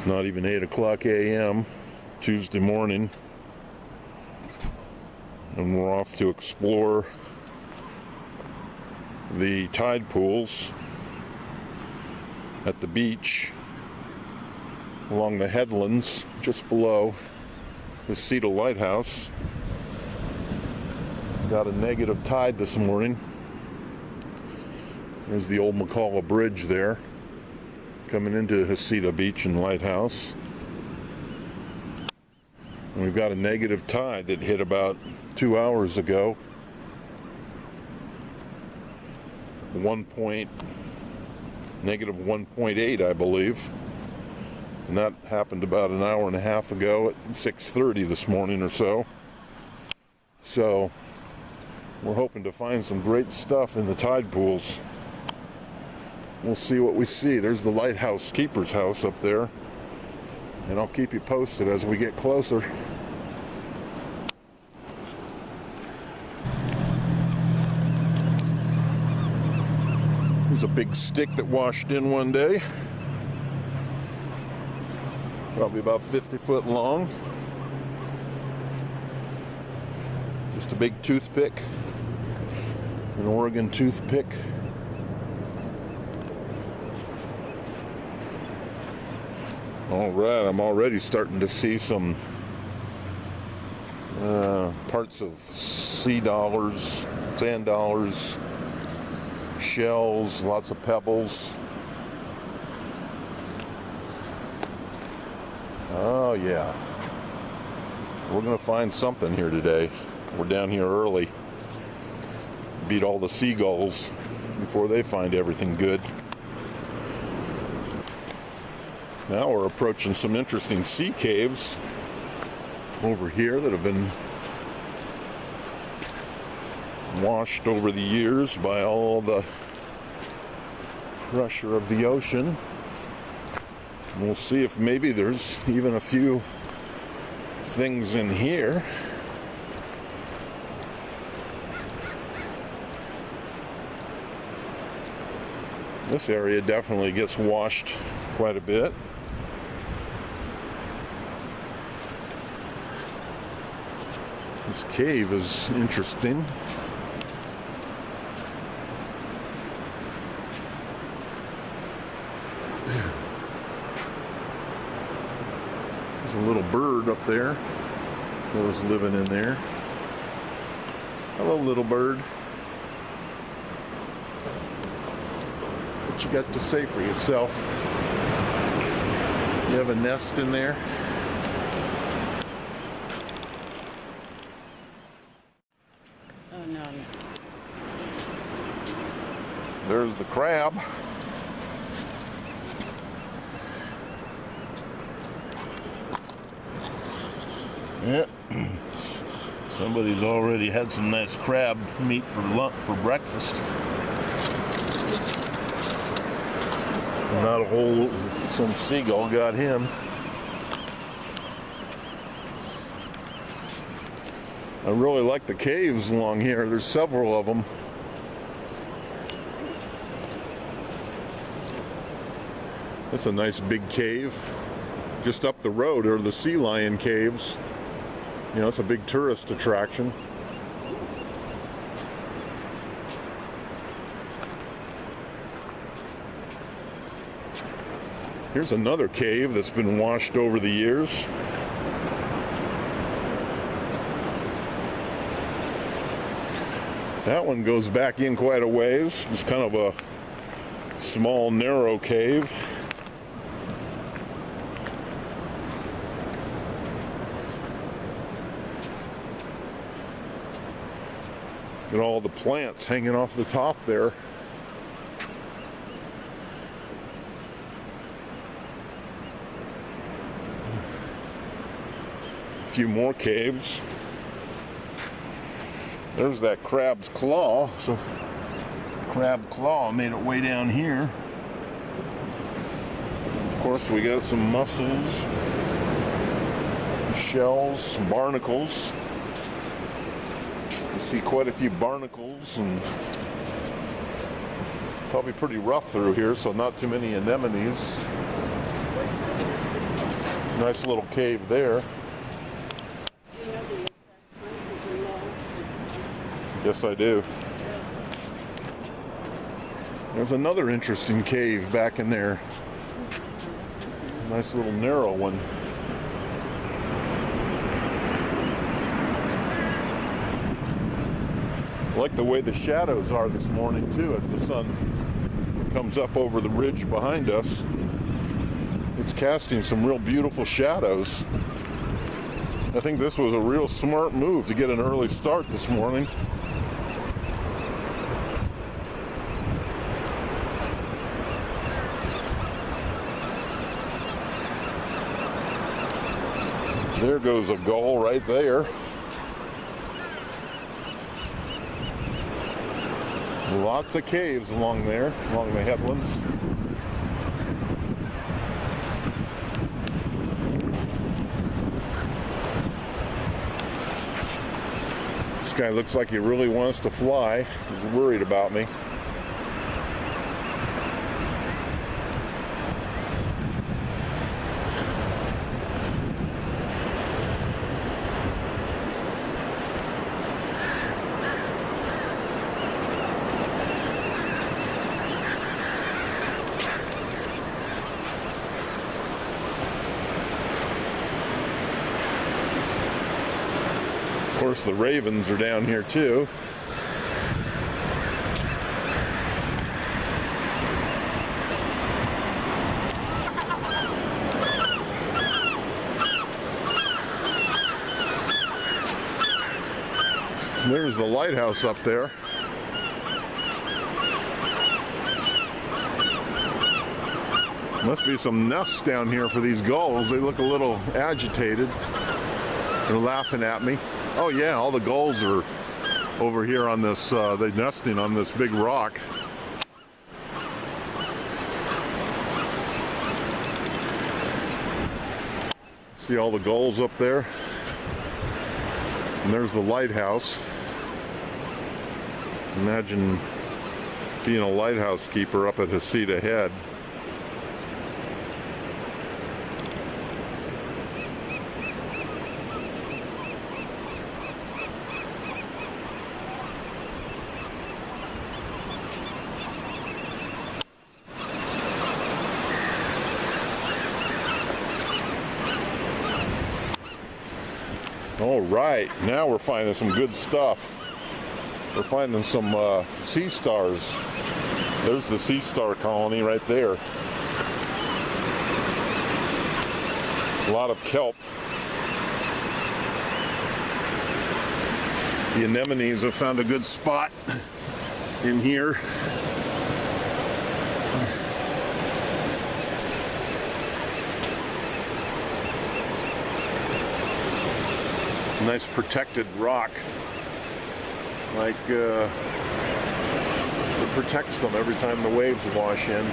It's not even 8 o'clock a.m. Tuesday morning, and we're off to explore the tide pools at the beach along the headlands just below the Heceta Lighthouse. Got a negative tide this morning. There's the old McCullough Bridge there, coming into Heceta Beach and Lighthouse. And we've got a negative tide that hit about 2 hours ago. Negative 1.8, I believe. And that happened about an hour and a half ago at 6:30 this morning or so. So we're hoping to find some great stuff in the tide pools. We'll see what we see. There's the lighthouse keeper's house up there, and I'll keep you posted as we get closer. There's a big stick that washed in one day, probably about 50 foot long. Just a big toothpick, an Oregon toothpick. All right, I'm already starting to see some parts of sea dollars, sand dollars, shells, lots of pebbles. Oh yeah, we're gonna find something here today. We're down here early. Beat all the seagulls before they find everything good. Now we're approaching some interesting sea caves over here that have been washed over the years by all the pressure of the ocean. And we'll see if maybe there's even a few things in here. This area definitely gets washed quite a bit. This cave is interesting. There's a little bird up there that was living in there. Hello, little bird. What you got to say for yourself? You have a nest in there? Oh no. There's the crab. Yeah. Somebody's already had some nice crab meat for breakfast. Not a whole, some seagull got him. I really like the caves along here. There's several of them. That's a nice big cave. Just up the road are the sea lion caves. You know, it's a big tourist attraction. Here's another cave that's been washed over the years. That one goes back in quite a ways. It's kind of a small, narrow cave. Got all the plants hanging off the top there. A few more caves. There's that crab's claw. So crab claw made it way down here. Of course, we got some mussels, shells, some barnacles. You see quite a few barnacles, and probably pretty rough through here, so not too many anemones. Nice little cave there. You know the exact one because you know. Yes, I do. There's another interesting cave back in there. Nice little narrow one. I like the way the shadows are this morning too as the sun comes up over the ridge behind us. It's casting some real beautiful shadows. I think this was a real smart move to get an early start this morning. There goes a gull right there. Lots of caves along there, along the headlands. This guy looks like he really wants to fly. He's worried about me. Of course, the ravens are down here too. There's the lighthouse up there. Must be some nests down here for these gulls. They look a little agitated. They're laughing at me. Oh yeah, all the gulls are over here on this, they're nesting on this big rock. See all the gulls up there? And there's the lighthouse. Imagine being a lighthouse keeper up at Heceta Head. All right, now we're finding some good stuff. We're finding some sea stars. There's the sea star colony right there. A lot of kelp. The anemones have found a good spot in here. Nice protected rock, like it protects them every time the waves wash in.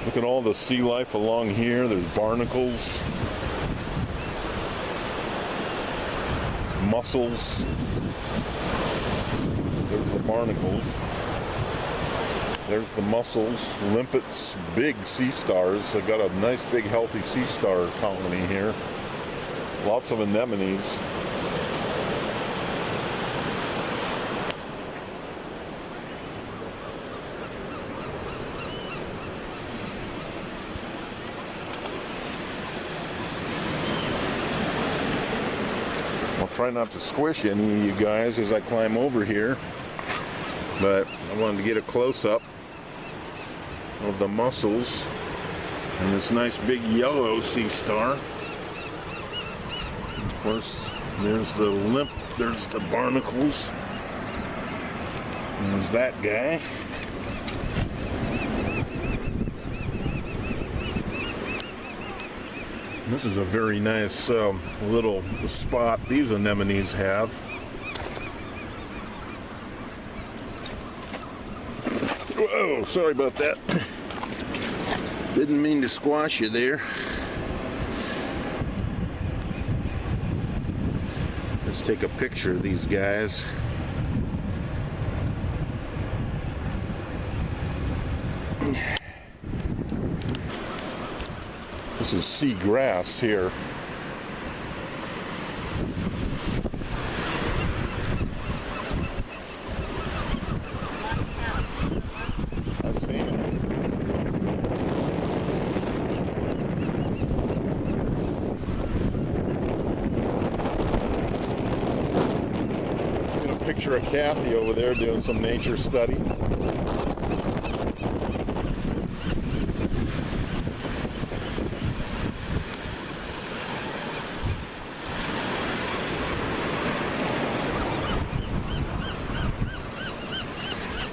Look at all the sea life along here. There's barnacles, mussels. There's the barnacles. There's the mussels, limpets, big sea stars. They've got a nice big healthy sea star colony here. Lots of anemones. I'll try not to squish any of you guys as I climb over here, but I wanted to get a close-up of the mussels and this nice big yellow sea star. Of course, there's the there's the barnacles. There's that guy. This is a very nice little spot these anemones have. Whoa, sorry about that. Didn't mean to squash you there. Let's take a picture of these guys. This is sea grass here. I've seen it. Get a picture of Kathy over there doing some nature study.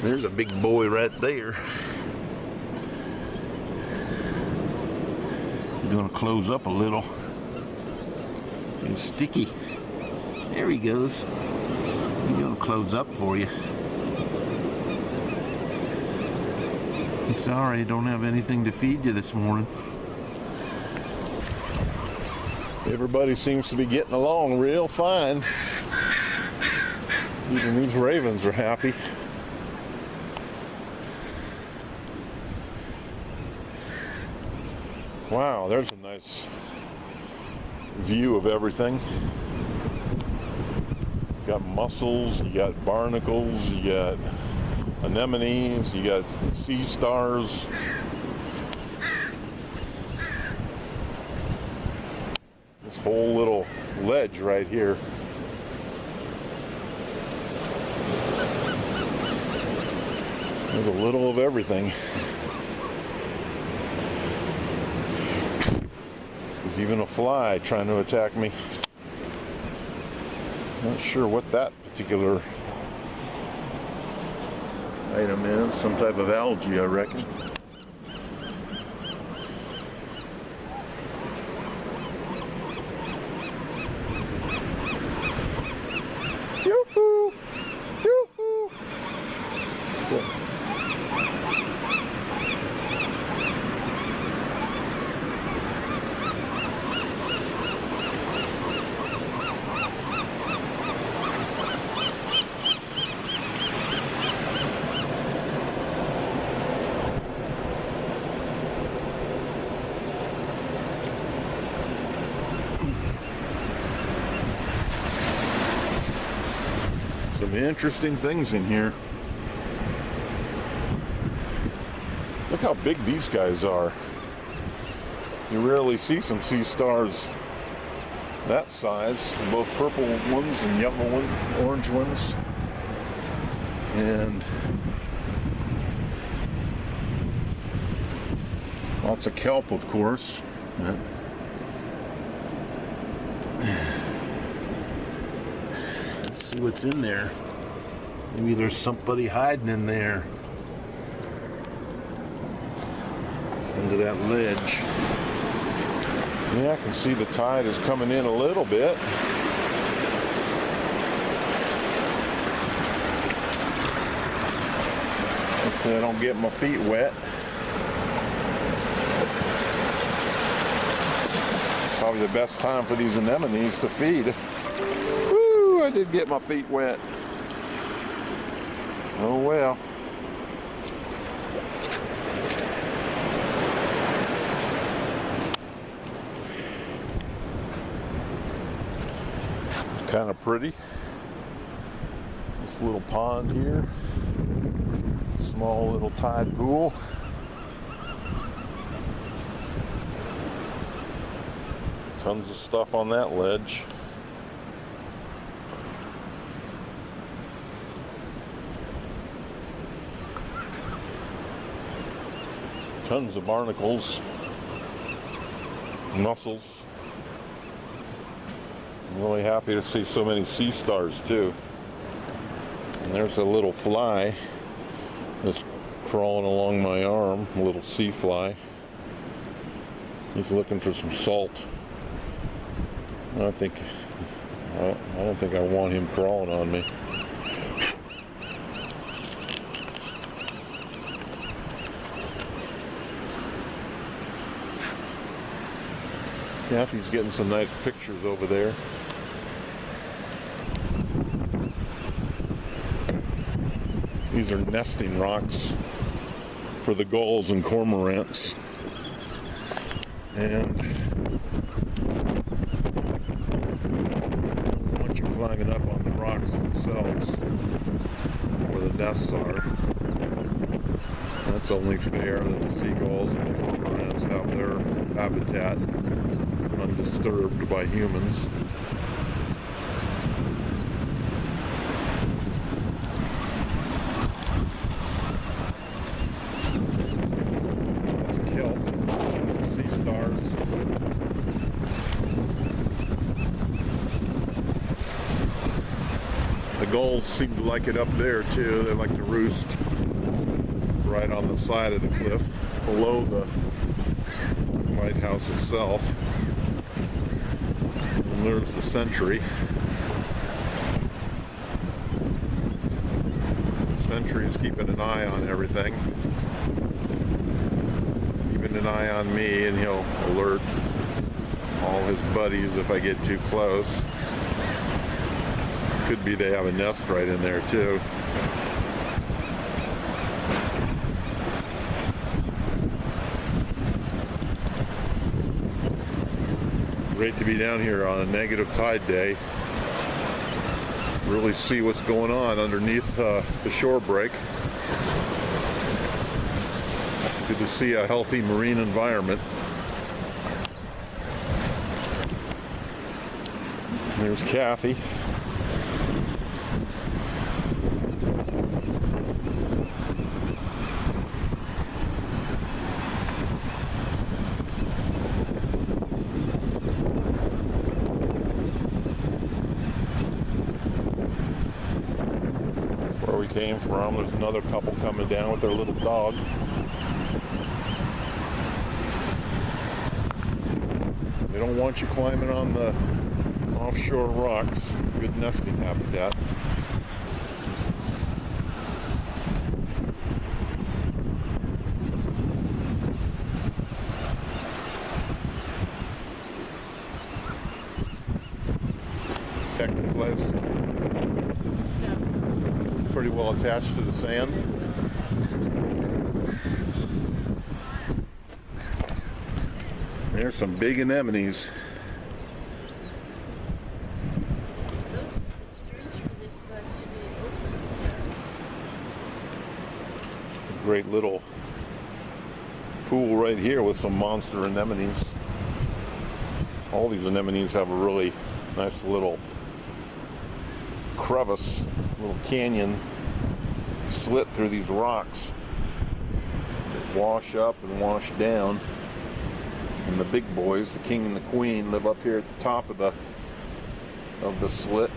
There's a big boy right there. I'm gonna close up a little. It's sticky. There he goes. I'm gonna close up for you. I'm sorry, I don't have anything to feed you this morning. Everybody seems to be getting along real fine. Even these ravens are happy. Wow, there's a nice view of everything. You got mussels, you got barnacles, you got anemones, you got sea stars. This whole little ledge right here. There's a little of everything. Even a fly trying to attack me. Not sure what that particular item is. Some type of algae, I reckon. Yoo-hoo! Yoo-hoo! Some interesting things in here. Look how big these guys are. You rarely see some sea stars that size, both purple ones and yellow ones, orange ones. And lots of kelp, of course. Let's see what's in there. Maybe there's somebody hiding in there. Under that ledge. Yeah, I can see the tide is coming in a little bit. Hopefully I don't get my feet wet. Probably the best time for these anemones to feed. Woo, I did get my feet wet. Oh well. Kind of pretty. This little pond here. Small little tide pool. Tons of stuff on that ledge. Tons of barnacles, mussels. I'm really happy to see so many sea stars too. And there's a little fly that's crawling along my arm, a little sea fly. He's looking for some salt. I don't think I want him crawling on me. Kathy's getting some nice pictures over there. These are nesting rocks for the gulls and cormorants. And they don't want you climbing up on the rocks themselves where the nests are. That's only fair that the seagulls and the cormorants have their habitat undisturbed by humans. That's kelp. Those are sea stars. The gulls seem to like it up there too. They like to roost right on the side of the cliff below the lighthouse itself. And there's the sentry. The sentry is keeping an eye on everything. Keeping an eye on me, and he'll alert all his buddies if I get too close. Could be they have a nest right in there too. Great to be down here on a negative tide day. Really see what's going on underneath the shore break. Good to see a healthy marine environment. There's Kathy. Where we came from, there's another couple coming down with their little dog. They don't want you climbing on the offshore rocks. Good nesting habitat. Protected place. Pretty well attached to the sand. There's some big anemones. A great little pool right here with some monster anemones. All these anemones have a really nice little crevice, little canyon slit through these rocks that wash up and wash down. And the big boys, the king and the queen, live up here at the top of the slit.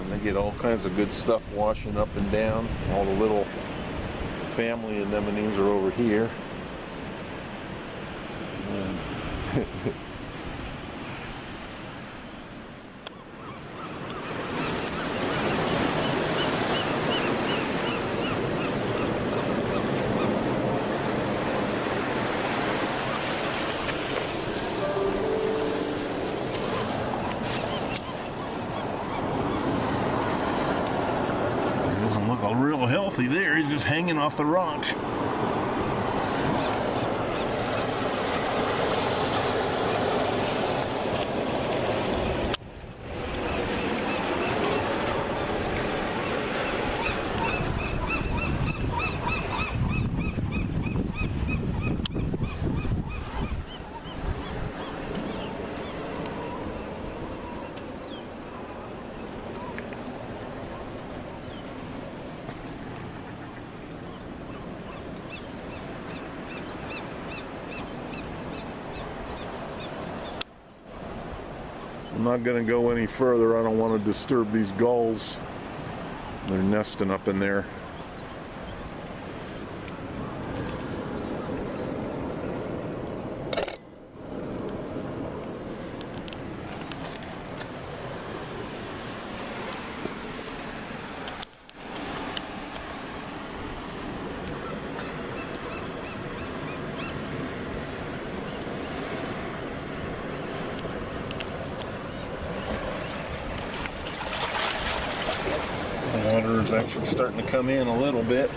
And they get all kinds of good stuff washing up and down. All the little family anemones are over here. And real healthy there. He's just hanging off the rock. I'm not going to go any further. I don't want to disturb these gulls. They're nesting up in there. The water is actually starting to come in a little bit.